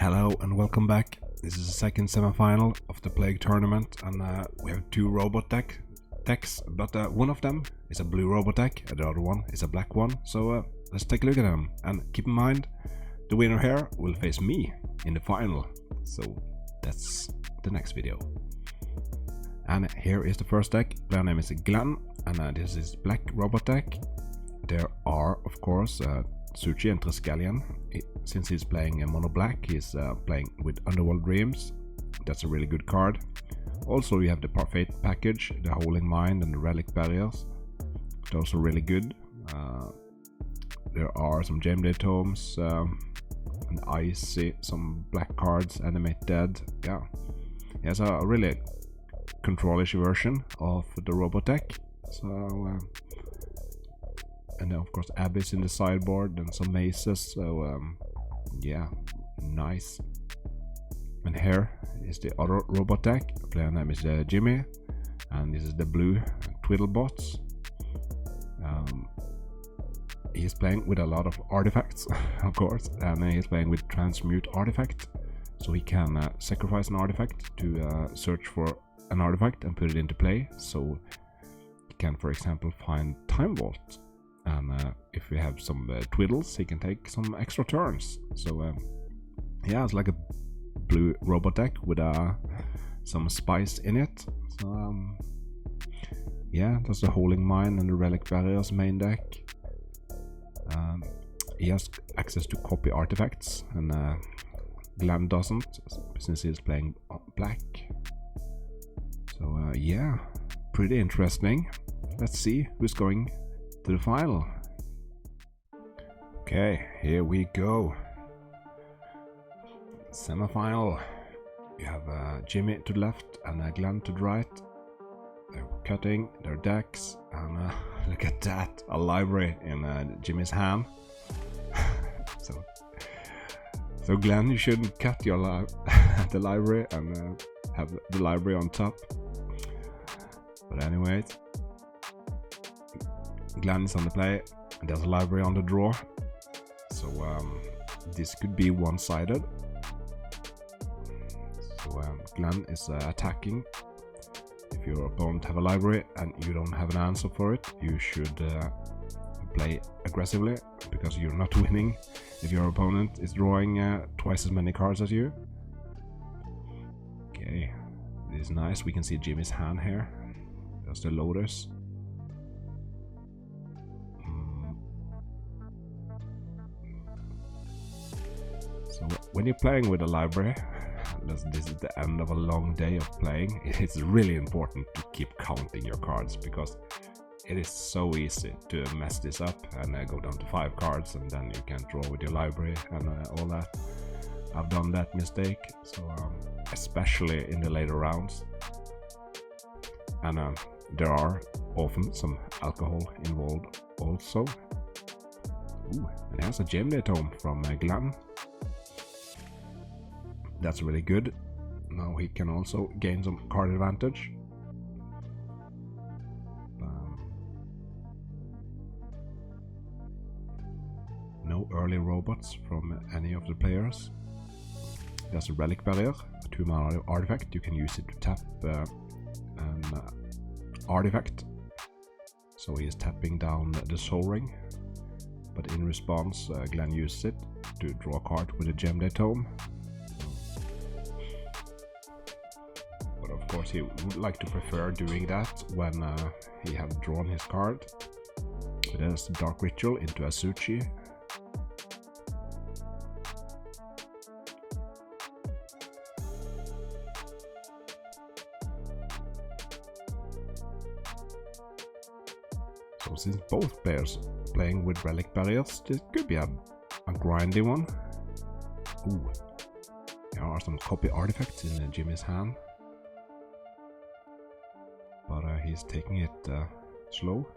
Hello and welcome back. This is the second semi-final of the Plague tournament, and we have two robot decks, but one of them is a blue robot deck and the other one is a black one. So let's take a look at them, and keep in mind the winner here will face me in the final. So that's the next video. And here is the first deck. Player name is Glenn, and this is black robot deck. There are of course Suchi and Triskelion. Since he's playing a mono black, he's playing with Underworld Dreams. That's a really good card. Also you have the Parfait package, the Holding Mind and the Relic Barriers. Those are really good. There are some Gem Day Tomes, and Icy, some black cards, Animate Dead. Yeah, he has a really control-ish version of the robot deck. So and then of course Abyss in the sideboard and some maces. So yeah, nice. And here is the other robot deck. Player name is Jimmy, and this is the blue TwiddleBots. He's playing with a lot of artifacts, of course, and he's playing with Transmute Artifact. So he can sacrifice an artifact to search for an artifact and put it into play. So he can, for example, find Time Vault. And if we have some Twiddles, he can take some extra turns. So yeah, it's like a blue robot deck with some spice in it. So yeah, that's the Holding Mind and the Relic Barriers main deck. He has access to copy artifacts, and Glenn doesn't, since he's playing black. So yeah, pretty interesting. Let's see who's going to the final. Okay, here we go. Semi-final. You have Jimmy to the left and Glenn to the right. They're cutting their decks, and look at that, a library in Jimmy's hand. So Glenn, you shouldn't cut your the library and have the library on top. But anyways, Glenn is on the play, and there's a library on the draw. So this could be one-sided. So Glenn is attacking. If your opponent have a library and you don't have an answer for it, you should play aggressively, because you're not winning if your opponent is drawing twice as many cards as you. Okay, this is nice. We can see Jimmy's hand here. There's the Lotus. So when you're playing with a library, this is the end of a long day of playing, it's really important to keep counting your cards, because it is so easy to mess this up and go down to 5 cards, and then you can't draw with your library and all that. I've done that mistake, so especially in the later rounds. And there are often some alcohol involved also. Ooh, and here's a Gem Day Tome from Glenn. That's really good. Now he can also gain some card advantage. No early robots from any of the players. There's a Relic Barrier, a 2-mana artifact. You can use it to tap an artifact. So he is tapping down the Soul Ring, but in response Glenn uses it to draw a card with a Gem Day Tome. But of course he would like to prefer doing that when he has drawn his card. So there's the Dark Ritual into a Suchi. So since both players playing with Relic Barriers, this could be a grindy one. Ooh, there are some copy artifacts in Jimmy's hand, but he's taking it slow.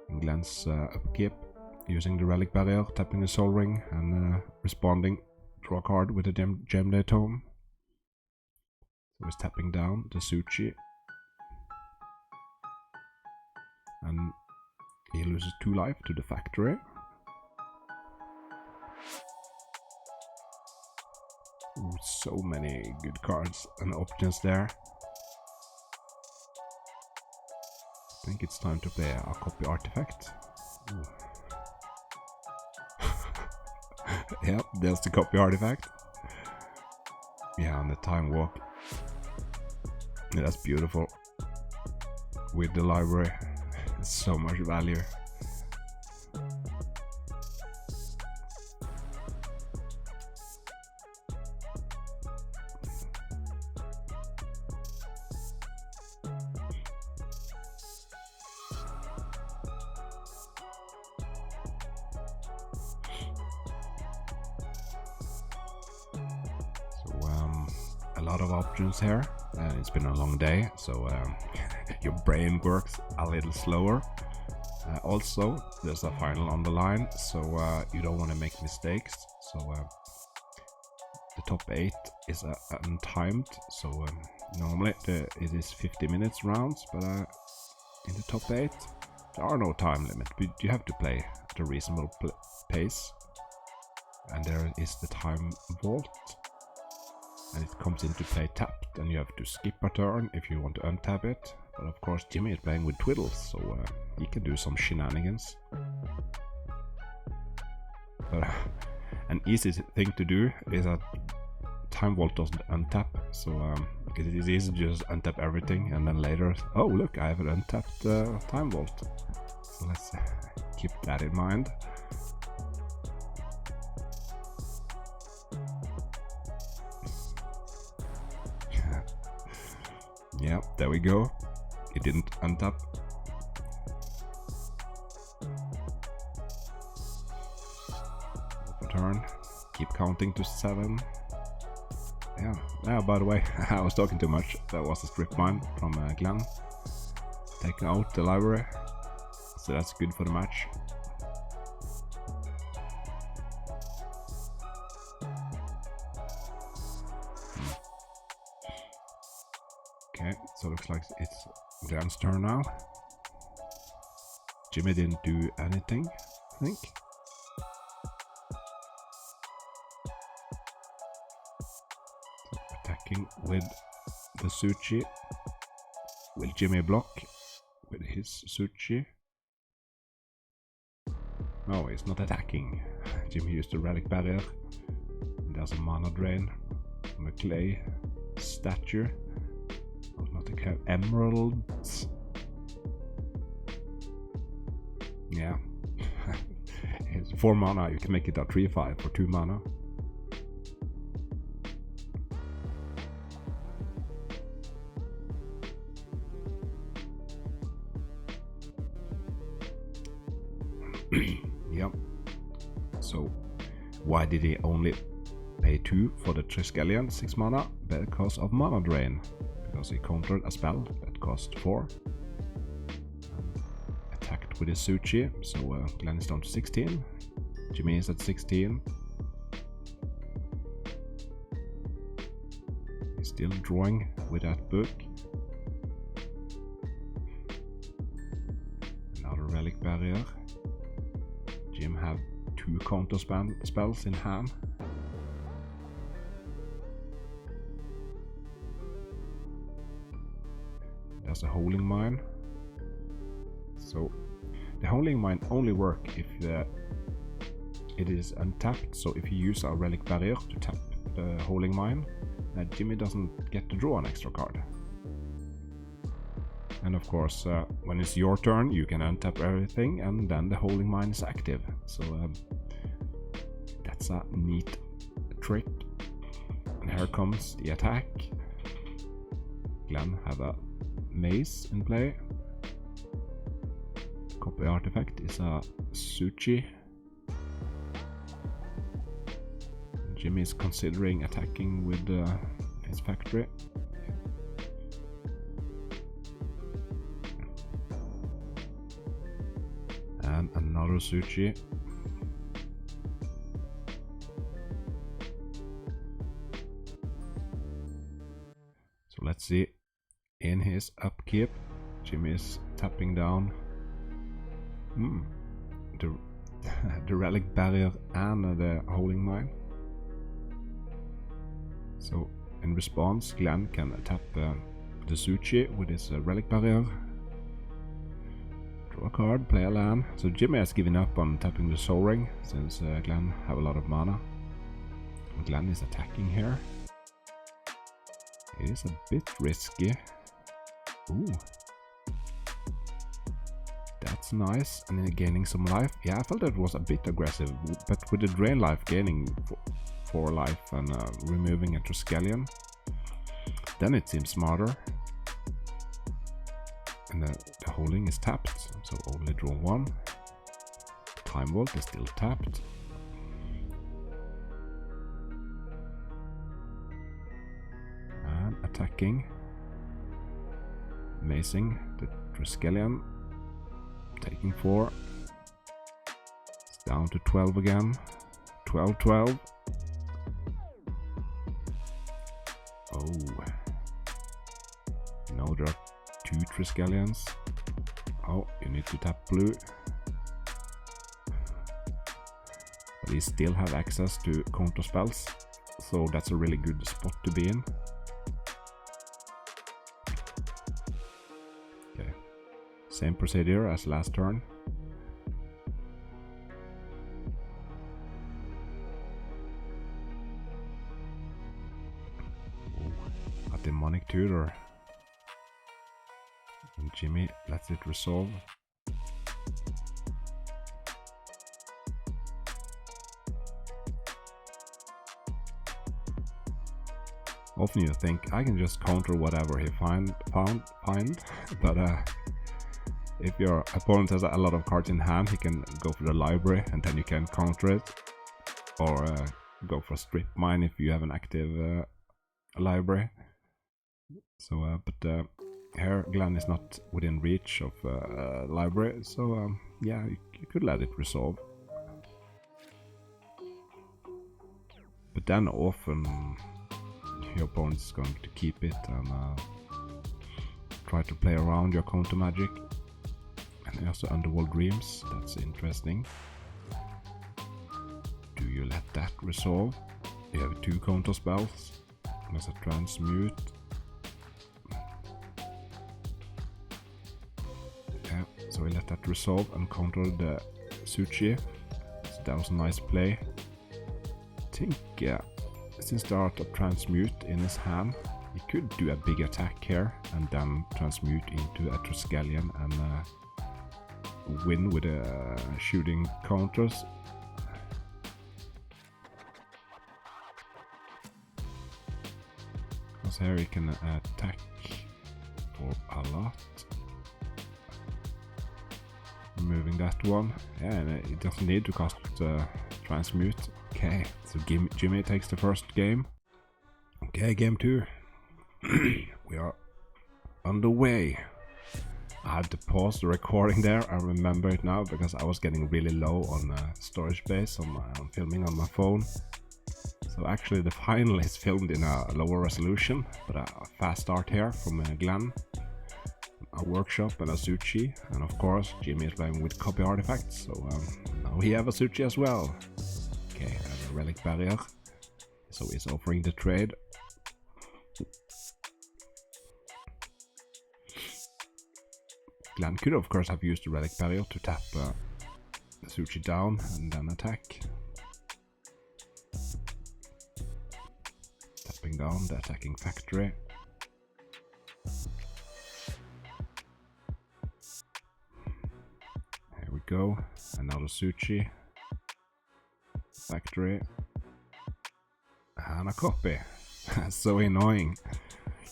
And Glenn's upkeep, using the Relic Barrier, tapping the Soul Ring, and responding, draw a card with a Gem Day Tome. So he's tapping down the Suchi, and he loses 2 life to the Factory. Ooh, so many good cards and options there. I think it's time to play a copy artifact. Yeah, there's the copy artifact. Yeah, and the time walk. Yeah, that's beautiful. With the library, it's so much value. A lot of options here. It's been a long day, so your brain works a little slower. Also, there's a final on the line, so you don't want to make mistakes. So the top 8 is untimed, so normally it is 50 minutes rounds, but in the top 8 there are no time limit. You have to play at a reasonable pace, and there is the time vault. And it comes into play tapped, and you have to skip a turn if you want to untap it. But of course Jimmy is playing with Twiddles, so he can do some shenanigans. But an easy thing to do is that time vault doesn't untap, so it is easy to just untap everything, and then later, oh look, I have an untapped time vault. So let's keep that in mind. Yeah, there we go. It didn't untap. Turn. Keep counting to 7. Yeah, by the way, I was talking too much. That was a strip mine from Glenn. Taking out the library. So that's good for the match. Okay, so looks like it's Glenn's turn now. Jimmy didn't do anything, I think. So attacking with the Suchi. Will Jimmy block with his Suchi? No, he's not attacking. Jimmy used the relic barrier. There's a mana drain from a clay statue. Have emeralds. Yeah. It's 4 mana, you can make it a 3/5 for 2 mana. Yep. So why did he only pay 2 for the Triskelion 6 mana? Because of mana drain. Because he countered a spell that cost 4. Attacked with his Suchi, so Glenn is down to 16. Jimmy is at 16. He's still drawing with that book. Another relic barrier. Jim have 2 counter spells in hand. There's a holding mine. So the holding mine only works if it is untapped. So if you use a relic barrier to tap the holding mine, Jimmy doesn't get to draw an extra card. And of course, when it's your turn, you can untap everything, and then the holding mine is active. So that's a neat trick. And here comes the attack. Glenn have a mace in play. Copy artifact is a Suchi. Jimmy is considering attacking with his factory. And another Suchi. So let's see. In his upkeep, Jimmy is tapping down the relic barrier and the holding mine. So in response, Glenn can tap the Suchi with his relic barrier. Draw a card, play a land. So Jimmy has given up on tapping the Soul Ring since Glenn have a lot of mana. Glenn is attacking here. It is a bit risky. Ooh. That's nice. And then gaining some life. Yeah, I felt it was a bit aggressive, but with the drain life gaining 4 life and removing a Triskelion, then it seems smarter. And the holding is tapped, so only draw 1. Time Vault is still tapped. And attacking. Amazing. The Triskelion. Taking 4. It's down to 12 again. 12. Oh. Now there are 2 Triskelions. Oh, you need to tap blue. But he still have access to counter spells, so that's a really good spot to be in. Okay. Same procedure as last turn. Ooh, a demonic tutor. And Jimmy lets it resolve. Often you think I can just counter whatever he find, but if your opponent has a lot of cards in hand, he can go for the library and then you can counter it, or go for strip mine if you have an active library. So, but here Glenn is not within reach of library, so yeah, you could let it resolve. But then often your opponent is going to keep it and try to play around your counter magic. And also Underworld Dreams, that's interesting. Do you let that resolve? You have 2 counter spells. There's a Transmute. Yeah, so we let that resolve and counter the Suchi. So that was a nice play. I think, yeah, since there are a Transmute in his hand, he could do a big attack here and then transmute into a Triskelion and win with shooting counters. Because here he can attack for a lot. Removing that one. Yeah, and it doesn't need to cost transmute. Okay, so Jimmy takes the first game. Okay, game 2. We are underway. I had to pause the recording there. I remember it now because I was getting really low on storage space on filming on my phone. So actually the final is filmed in a lower resolution, but a fast start here from Glenn. A workshop and a Suchi, and of course Jimmy is playing with copy artifacts, so now he have a Suchi as well. Okay, and a relic barrier, so he's offering the trade. Glenn could of course have used the relic barrier to tap the Suchi down and then attack. Tapping down the attacking factory. Here we go, and now the Suchi. Factory. And a copy. So annoying.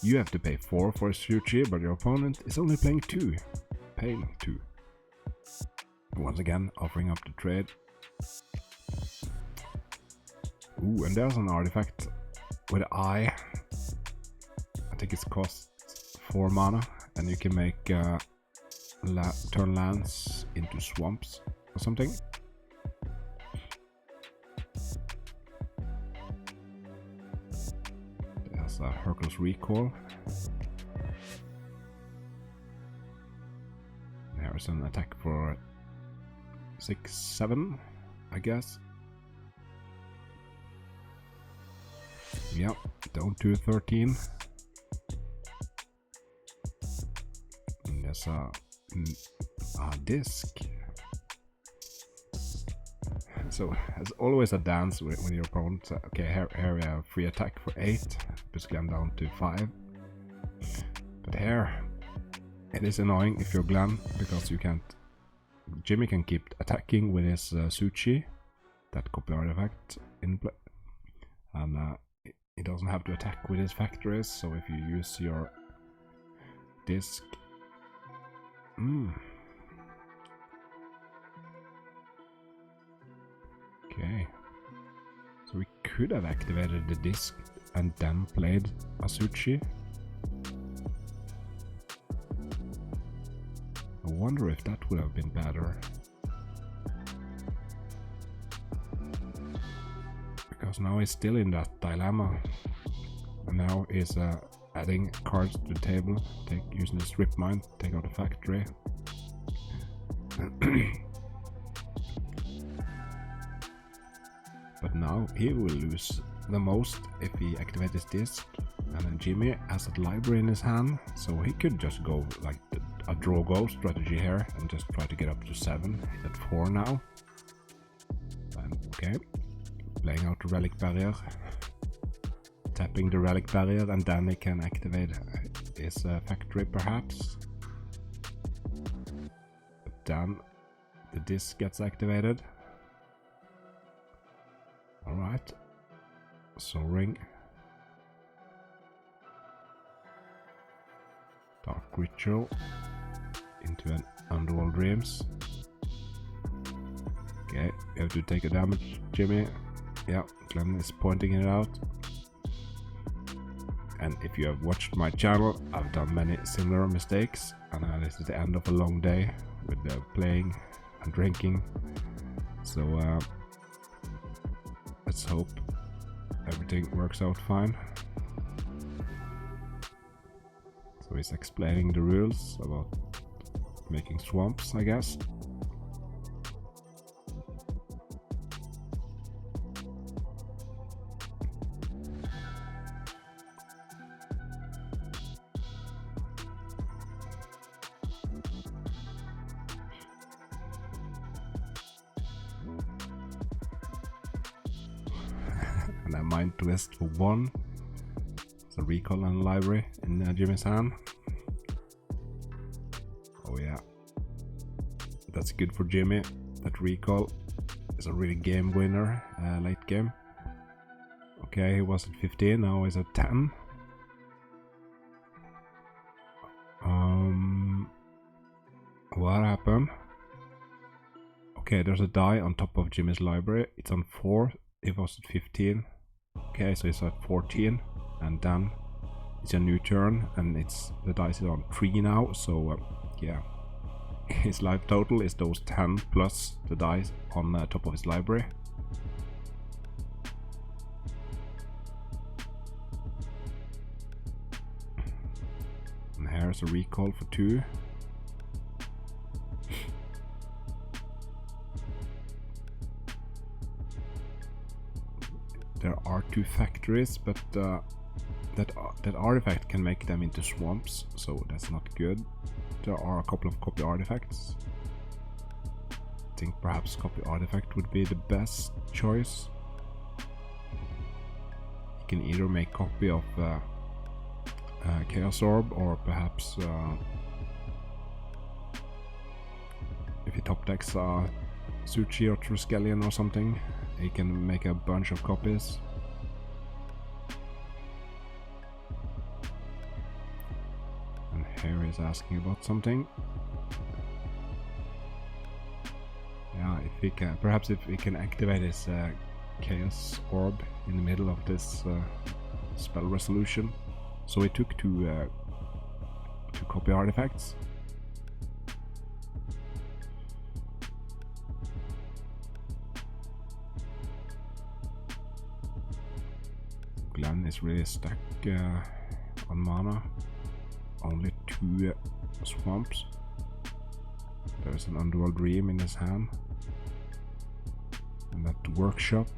You have to pay 4 for a Suchi, but your opponent is only playing 2. Paying 2. Once again, offering up the trade. Ooh, and there's an artifact with an eye. I think it's cost 4 mana, and you can make turn lands into swamps or something. There's a Hercules Recall. There's an attack for 6-7, I guess. Yep, down to 13. And there's a disc. So it's always a dance with your opponent. Okay, here we have free attack for 8. Basically I'm down to 5. But here it is annoying if you're Glenn, because you can't. Jimmy can keep attacking with his Suchi, that copy artifact in play, and he doesn't have to attack with his factories. So if you use your disc, okay, so we could have activated the disc and then played a Suchi. I wonder if that would have been better. Because now he's still in that dilemma. And now he's adding cards to the table, using the strip mine, take out the factory. But now he will lose the most if he activates his disc. And then Jimmy has a library in his hand, so he could just go like a draw go strategy here and just try to get up to 7. He's at 4 now. And okay, playing out the relic barrier, tapping the relic barrier, and then he can activate his factory perhaps. But then the disc gets activated. Alright, Soaring, Dark Ritual into an Underworld Dreams. Okay, you have to take a damage, Jimmy. Yeah, Glenn is pointing it out. And if you have watched my channel, I've done many similar mistakes, and this is the end of a long day with playing and drinking. So let's hope everything works out fine. So he's explaining the rules about making swamps, I guess. And a mind twist for 1. It's a recall and library in Jimmy's hand. Oh yeah, that's good for Jimmy. That recall is a really game winner late game. Okay, he was at 15, now he's at 10. What happened? Okay, there's a die on top of Jimmy's library. It's on 4. It was at 15. Okay, so it's at 14, and then it's a new turn, and the dice is on 3 now. So yeah, his life total is those 10 plus the dice on top of his library. And here's a recall for 2. There are 2 factories, but that artifact can make them into swamps, so that's not good. There are a couple of copy artifacts. I think perhaps copy artifact would be the best choice. You can either make copy of Chaos Orb, or perhaps if he top decks Suchi or Triskelion or something, he can make a bunch of copies. And here he's asking about something. Yeah, if he can, perhaps if he can activate his Chaos Orb in the middle of this spell resolution. So he took two copy artifacts. Glenn is really stuck on mana. Only 2 swamps. There's an Underworld Dream in his hand. And that workshop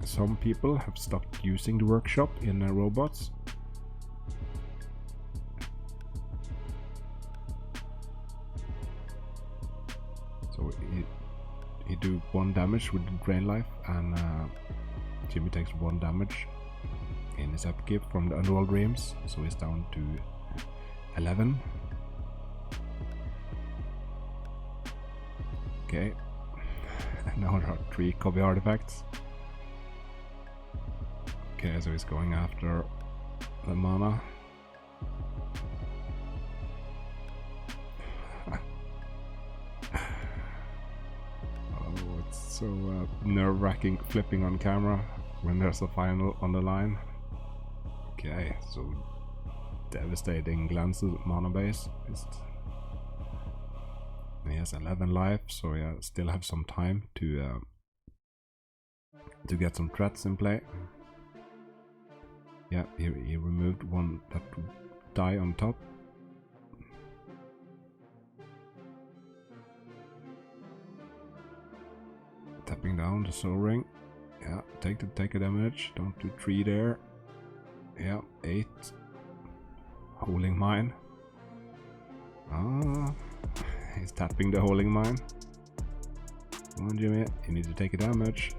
some people have stopped using the workshop in robots. So he do 1 damage with the drain life, and Jimmy takes 1 damage in his upkeep from the Underworld Dreams, so he's down to 11. Okay, now there are 3 copy artifacts. Okay, so he's going after the mana. Oh, it's so nerve-wracking flipping on camera when there's a final on the line. Okay, so devastating Glance's mana base. He has 11 life, so yeah, still have some time to get some threats in play. Yeah, he removed one that would die on top. Tapping down the soul ring. Yeah, take a damage. Don't do 3 there. Yeah, 8. Holding mine. Ah, he's tapping the holding mine. Come on, Jimmy, you need to take a damage.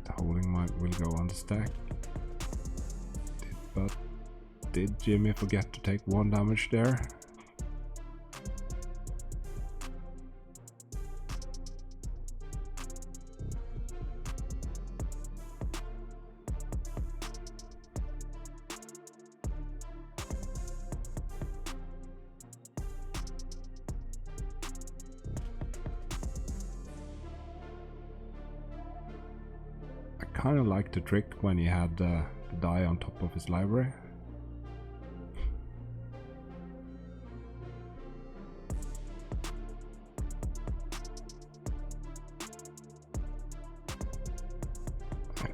The holding mine will go on the stack. But did Jimmy forget to take 1 damage there? I kind of like the trick when he had the die on top of his library.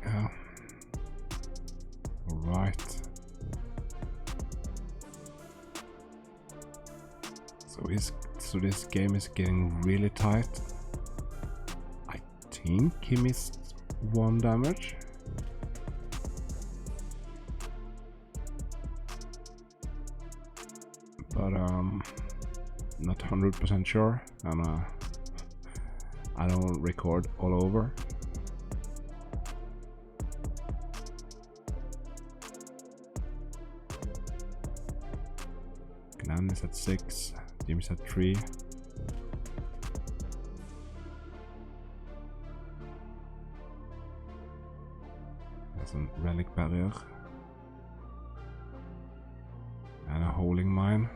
Yeah. Alright. So this game is getting really tight. I think he missed 1 damage. But not 100% sure, and I don't record all over. Glenn is at 6, Jimmy's at 3. That's a relic barrier. And a holding mine.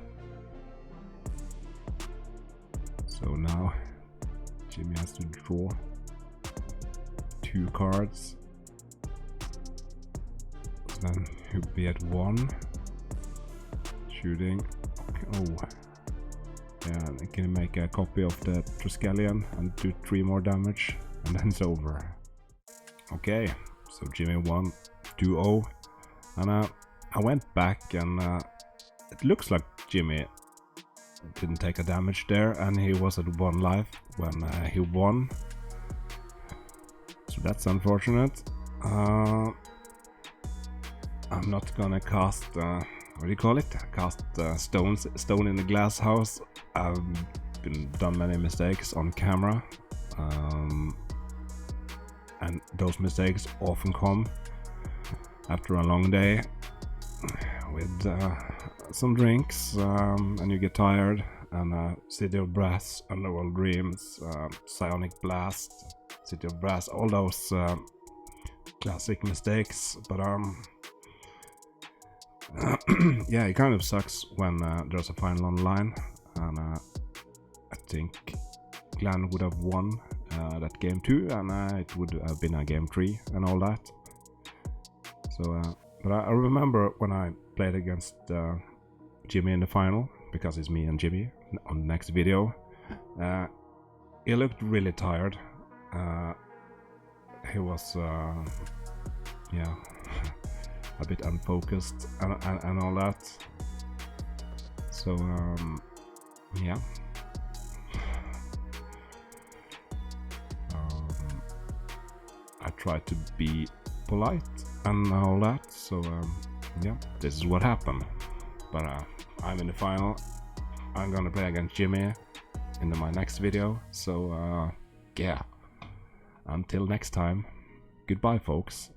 So now Jimmy has to draw 2 cards. So then he'll be at 1. Shooting. Oh. Yeah, I can make a copy of the Triskelion and do 3 more damage, and then it's over. Okay, so Jimmy won 2-0. And I went back, and it looks like Jimmy didn't take a damage there, and he was at 1 life when he won. So that's unfortunate. I'm not gonna cast, what do you call it? Cast stone in the glass house. I've done many mistakes on camera, and those mistakes often come after a long day with some drinks, and you get tired, and City of Brass, Underworld Dreams, Psionic Blast, City of Brass, all those classic mistakes. But yeah, it kind of sucks when there's a final online, and I think Glenn would have won that game too, and it would have been a game 3 and all that. So but I remember when I played against Jimmy in the final, because it's me and Jimmy on the next video, he looked really tired. He was yeah, a bit unfocused and all that. So yeah. I try to be polite and all that, so yeah, this is what happened. But I'm in the final. I'm gonna play against Jimmy in my next video, so yeah, until next time, goodbye folks.